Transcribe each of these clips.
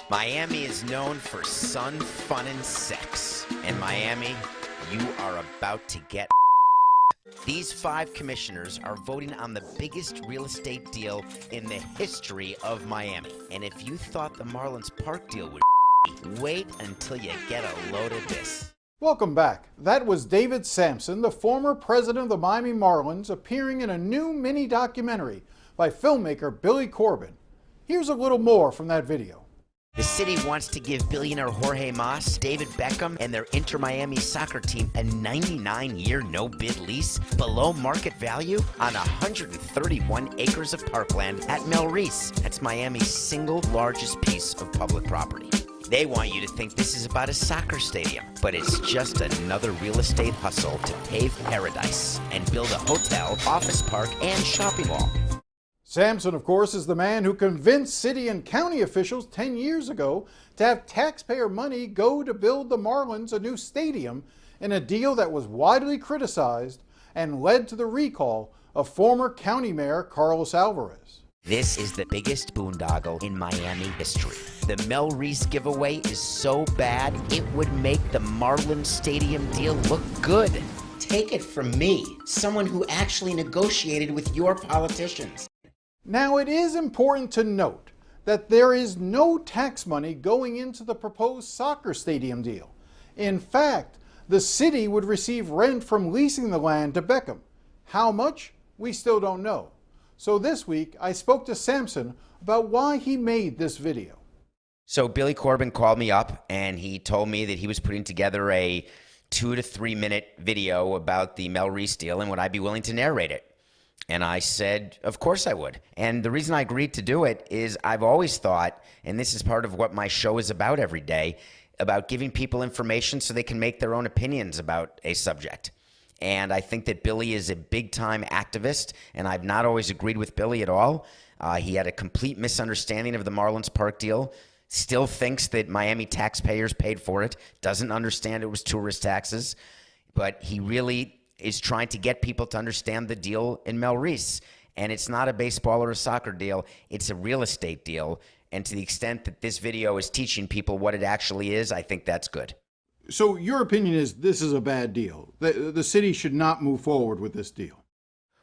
Miami is known for sun, fun, and sex. And Miami, you are about to get These 5 commissioners are voting on the biggest real estate deal in the history of Miami. And if you thought the Marlins Park deal would wait until you get a load of this. Welcome back. That was David Samson, the former president of the Miami Marlins, appearing in a new mini documentary by filmmaker Billy Corben. Here's a little more from that video. The city wants to give billionaire Jorge Mas, David Beckham, and their Inter-Miami soccer team a 99-year no-bid lease below market value on 131 acres of parkland at Mel Reese. That's Miami's single largest piece of public property. They want you to think this is about a soccer stadium, but it's just another real estate hustle to pave paradise and build a hotel, office park, and shopping mall. Samson, of course, is the man who convinced city and county officials 10 years ago to have taxpayer money go to build the Marlins a new stadium in a deal that was widely criticized and led to the recall of former county mayor Carlos Alvarez. This is the biggest boondoggle in Miami history. The Mel Reese giveaway is so bad, it would make the Marlins Stadium deal look good. Take it from me, someone who actually negotiated with your politicians. Now, it is important to note that there is no tax money going into the proposed soccer stadium deal. In fact, the city would receive rent from leasing the land to Beckham. How much? We still don't know. So this week, I spoke to Samson about why he made this video. So Billy Corben called me up and he told me that he was putting together a 2 to 3 minute video about the Mel Reese deal and would I be willing to narrate it? And I said, of course I would. And the reason I agreed to do it is I've always thought, and this is part of what my show is about every day, about giving people information so they can make their own opinions about a subject. And I think that Billy is a big-time activist, and I've not always agreed with Billy at all. He had a complete misunderstanding of the Marlins Park deal, still thinks that Miami taxpayers paid for it, doesn't understand it was tourist taxes, but he really is trying to get people to understand the deal in Mel Reese. And it's not a baseball or a soccer deal, it's a real estate deal. And to the extent that this video is teaching people what it actually is, I think that's good. So your opinion is this is a bad deal. The city should not move forward with this deal.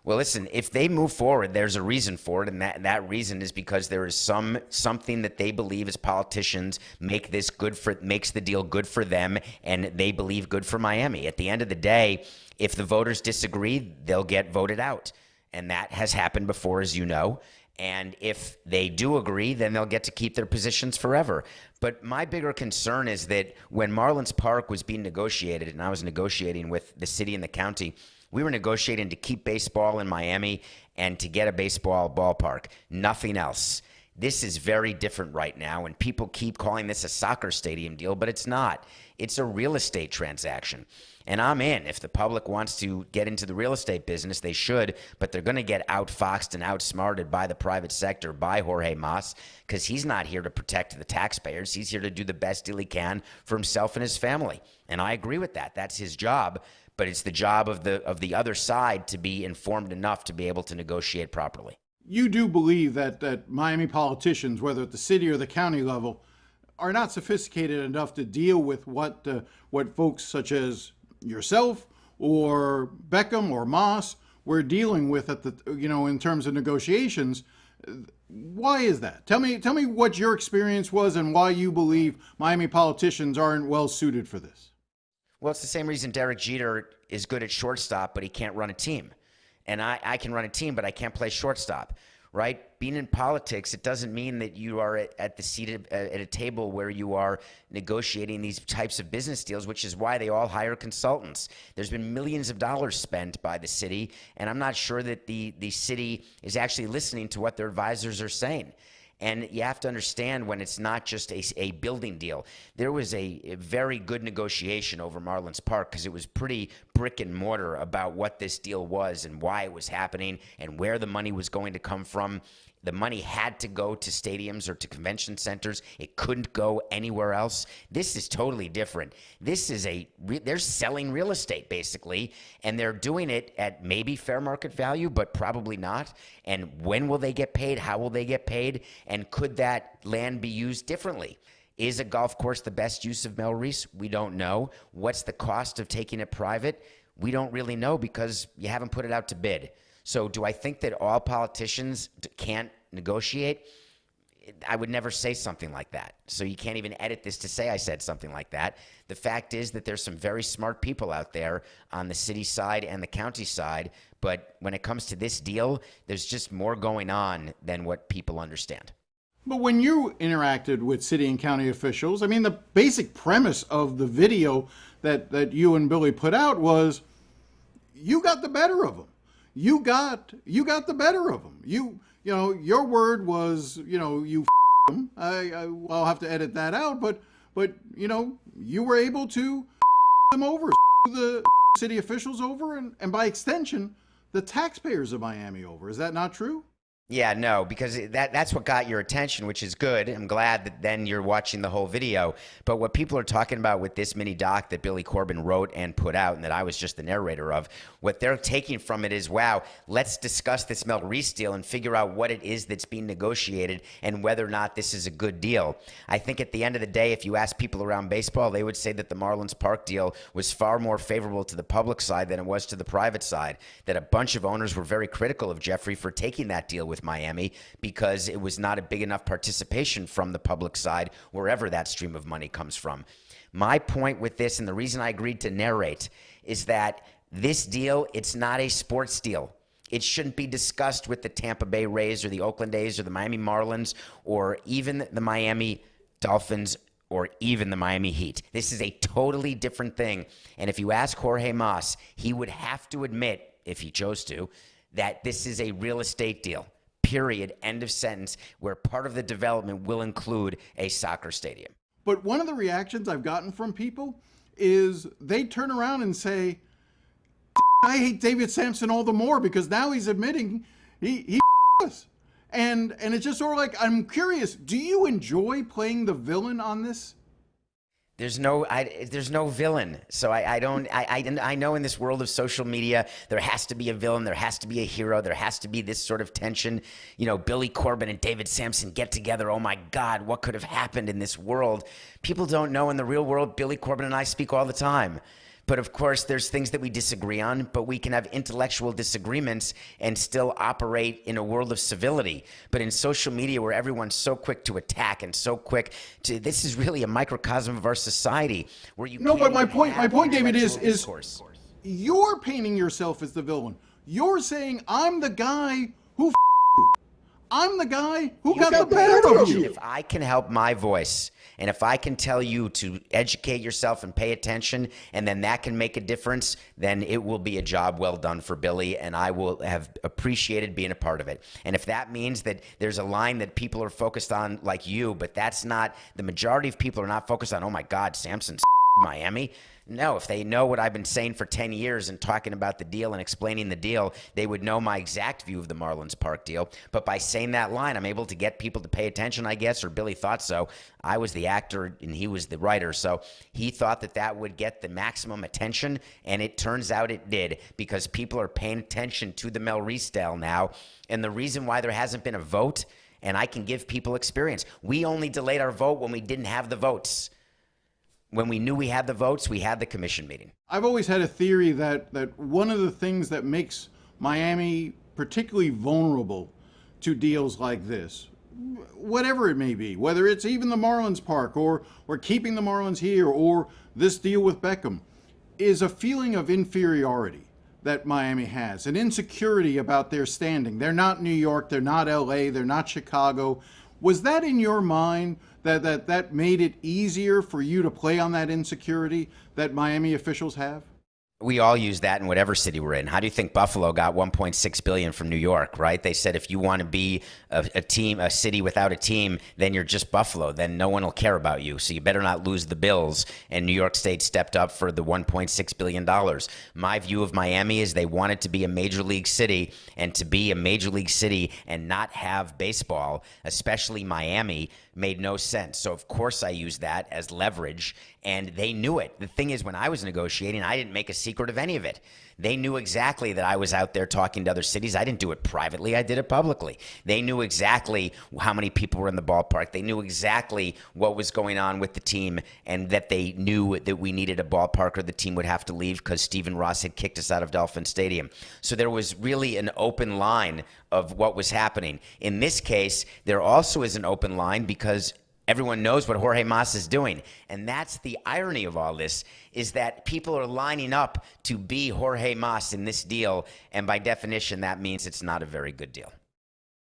Well, listen, if they move forward, there's a reason for it, and that reason is because there is something that they believe as politicians makes the deal good for them, and they believe good for Miami. At the end of the day, if the voters disagree, they'll get voted out, and that has happened before, as you know. And if they do agree, then they'll get to keep their positions forever. But my bigger concern is that when Marlins Park was being negotiated, and I was negotiating with the city and the county, we were negotiating to keep baseball in Miami and to get a baseball ballpark, nothing else. This is very different right now, and people keep calling this a soccer stadium deal, but it's not. It's a real estate transaction. And I'm in. If the public wants to get into the real estate business, they should, but they're going to get outfoxed and outsmarted by the private sector, by Jorge Mas, because he's not here to protect the taxpayers. He's here to do the best deal he can for himself and his family. And I agree with that. That's his job. But it's the job of the other side to be informed enough to be able to negotiate properly. You do believe that Miami politicians, whether at the city or the county level, are not sophisticated enough to deal with what folks such as yourself or Beckham or Moss were dealing with at in terms of negotiations. Why is that? Tell me what your experience was and why you believe Miami politicians aren't well suited for this. Well, it's the same reason Derek Jeter is good at shortstop, but he can't run a team. And I can run a team, but I can't play shortstop, right? Being in politics, it doesn't mean that you are at the seat at a table where you are negotiating these types of business deals, which is why they all hire consultants. There's been millions of dollars spent by the city, and I'm not sure that the city is actually listening to what their advisors are saying. And you have to understand when it's not just a building deal. There was a very good negotiation over Marlins Park because it was pretty brick and mortar about what this deal was and why it was happening and where the money was going to come from. The money had to go to stadiums or to convention centers. It couldn't go anywhere else. This is totally different. This is they're selling real estate basically, and they're doing it at maybe fair market value, but probably not. And when will they get paid? How will they get paid? And could that land be used differently? Is a golf course the best use of Mel Reese? We don't know. What's the cost of taking it private? We don't really know because you haven't put it out to bid. So do I think that all politicians can't negotiate? I would never say something like that. So you can't even edit this to say I said something like that. The fact is that there's some very smart people out there on the city side and the county side. But when it comes to this deal, there's just more going on than what people understand. But when you interacted with city and county officials, I mean, the basic premise of the video that you and Billy put out was you got the better of them. You got the better of them. You know, your word was, you know, you them. I'll have to edit that out, but you know, you were able to them over, the city officials over, and by extension, the taxpayers of Miami over. Is that not true? Yeah, no, because that's what got your attention, which is good. I'm glad that then you're watching the whole video. But what people are talking about with this mini doc that Billy Corben wrote and put out, and that I was just the narrator of, what they're taking from it is, wow, let's discuss this Mel Reese deal and figure out what it is that's being negotiated and whether or not this is a good deal. I think at the end of the day, if you ask people around baseball, they would say that the Marlins Park deal was far more favorable to the public side than it was to the private side, that a bunch of owners were very critical of Jeffrey for taking that deal with Miami because it was not a big enough participation from the public side, wherever that stream of money comes from. My point with this, and the reason I agreed to narrate, is that this deal, it's not a sports deal. It shouldn't be discussed with the Tampa Bay Rays or the Oakland A's or the Miami Marlins or even the Miami Dolphins or even the Miami Heat. This is a totally different thing. And if you ask Jorge Mas, he would have to admit, if he chose to, that this is a real estate deal. Period. End of sentence, where part of the development will include a soccer stadium. But one of the reactions I've gotten from people is they turn around and say, I hate David Samson all the more because now he's admitting he us. And it's just sort of like, I'm curious, do you enjoy playing the villain on this? There's no villain. So I know in this world of social media, there has to be a villain, there has to be a hero, there has to be this sort of tension. You know, Billy Corben and David Samson get together. Oh my God, what could have happened in this world? People don't know in the real world, Billy Corben and I speak all the time. But of course, there's things that we disagree on, but we can have intellectual disagreements and still operate in a world of civility. But in social media, where everyone's so quick to attack and so quick to, this is really a microcosm of our society where you. No, but my point, David, is you're painting yourself as the villain. You're saying I'm the guy who. I'm the guy who got the better of you. If I can help my voice, and if I can tell you to educate yourself and pay attention, and then that can make a difference, then it will be a job well done for Billy, and I will have appreciated being a part of it. And if that means that there's a line that people are focused on like you, but that's not, the majority of people are not focused on, oh my God, Samson's Miami. No, if they know what I've been saying for 10 years and talking about the deal and explaining the deal, they would know my exact view of the Marlins Park deal. But by saying that line, I'm able to get people to pay attention, I guess, or Billy thought so. I was the actor and he was the writer, so he thought that that would get the maximum attention, and it turns out it did, because people are paying attention to the Mel Reese deal now. And the reason why there hasn't been a vote, and I can give people experience, we only delayed our vote when we didn't have the votes. When we knew we had the votes, we had the commission meeting. I've always had a theory that one of the things that makes Miami particularly vulnerable to deals like this, whatever it may be, whether it's even the Marlins Park or keeping the Marlins here or this deal with Beckham, is a feeling of inferiority that Miami has, an insecurity about their standing. They're not New York, they're not LA, they're not Chicago. Was that in your mind that made it easier for you to play on that insecurity that Miami officials have? We all use that in whatever city we're in. How do you think Buffalo got 1.6 billion from New York, right? They said if you want to be a city without a team, then you're just Buffalo. Then no one will care about you. So you better not lose the Bills. And New York State stepped up for the $1.6 billion. My view of Miami is they wanted to be a major league city, and to be a major league city and not have baseball, especially Miami, made no sense. So of course I used that as leverage, and they knew it. The thing is, when I was negotiating, I didn't make a secret of any of it. They knew exactly that I was out there talking to other cities. I didn't do it privately. I did it publicly. They knew exactly how many people were in the ballpark. They knew exactly what was going on with the team, and that they knew that we needed a ballpark or the team would have to leave because Stephen Ross had kicked us out of Dolphin Stadium. So there was really an open line of what was happening. In this case, there also is an open line because everyone knows what Jorge Mas is doing. And that's the irony of all this, is that people are lining up to be Jorge Mas in this deal. And by definition, that means it's not a very good deal.